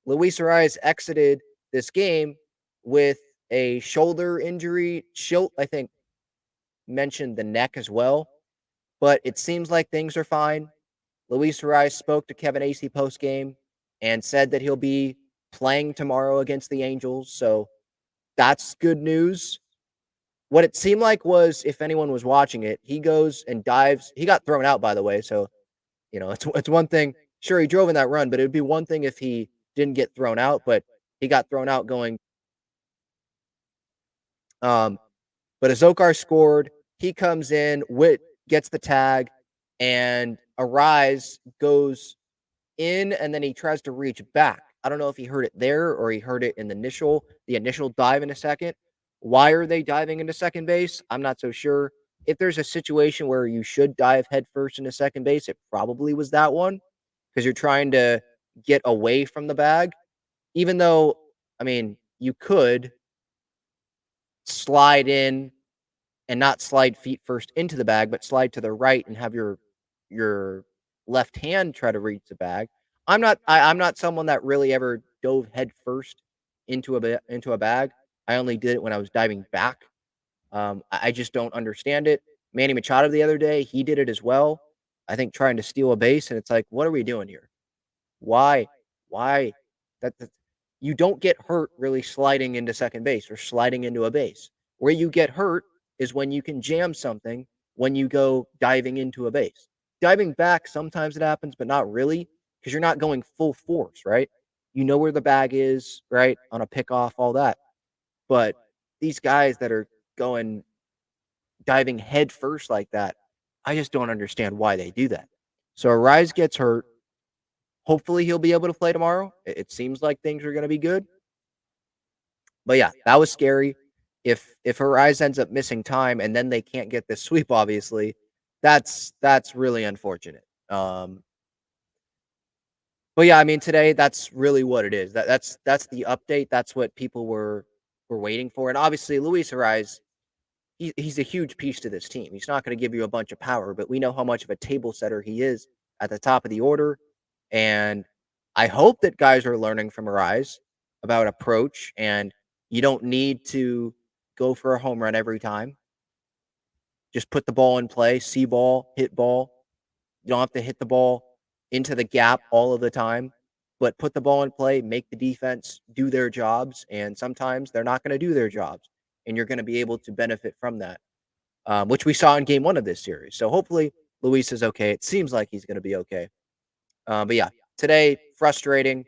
Luis Arraez exited this game with a shoulder injury. Schilt, I think, mentioned the neck as well, but it seems like things are fine. Luis Arraez spoke to Kevin Acee post game and said that he'll be playing tomorrow against the Angels, so that's good news. What it seemed like was, if anyone was watching it, he goes and dives. He got thrown out, by the way, so it's one thing. Sure, he drove in that run, but it would be one thing if he didn't get thrown out, but he got thrown out going. Um, but Azokar scored. He comes in, Witt gets the tag, and Arraez goes in, and then he tries to reach back. I don't know if he heard it there or he heard it in the initial dive into second. Why are they diving into second base? I'm not so sure. If there's a situation where you should dive headfirst into second base, it probably was that one because you're trying to get away from the bag. Even though, I mean, you could slide in and not slide feet first into the bag, but slide to the right and have your left hand try to reach the bag. I'm not someone that really ever dove head first into a bag. I only did it when I was diving back. I just don't understand it. Manny Machado the other day, he did it as well. I think trying to steal a base, and it's like, what are we doing here? Why? Why? That you don't get hurt really sliding into second base or sliding into a base. Where you get hurt is when you can jam something when you go diving into a base. Diving back, sometimes it happens, but not really because you're not going full force, right? You know where the bag is, right? On a pickoff, all that. But these guys that are going diving head first like that, I just don't understand why they do that. So Arise gets hurt. Hopefully, he'll be able to play tomorrow. It seems like things are going to be good. But yeah, that was scary. If Arraez ends up missing time and then they can't get this sweep, obviously, that's really unfortunate. But yeah, I mean today that's really what it is. That's the update. That's what people were waiting for. And obviously, Luis Arraez, he's a huge piece to this team. He's not going to give you a bunch of power, but we know how much of a table setter he is at the top of the order. And I hope that guys are learning from Arraez about approach, and you don't need to go for a home run every time. Just put the ball in play, see ball, hit ball. You don't have to hit the ball into the gap all of the time, but put the ball in play, make the defense do their jobs. And sometimes they're not going to do their jobs, and you're going to be able to benefit from that, which we saw in game one of this series. So hopefully Luis is okay. It seems like he's going to be okay. But yeah, today, frustrating.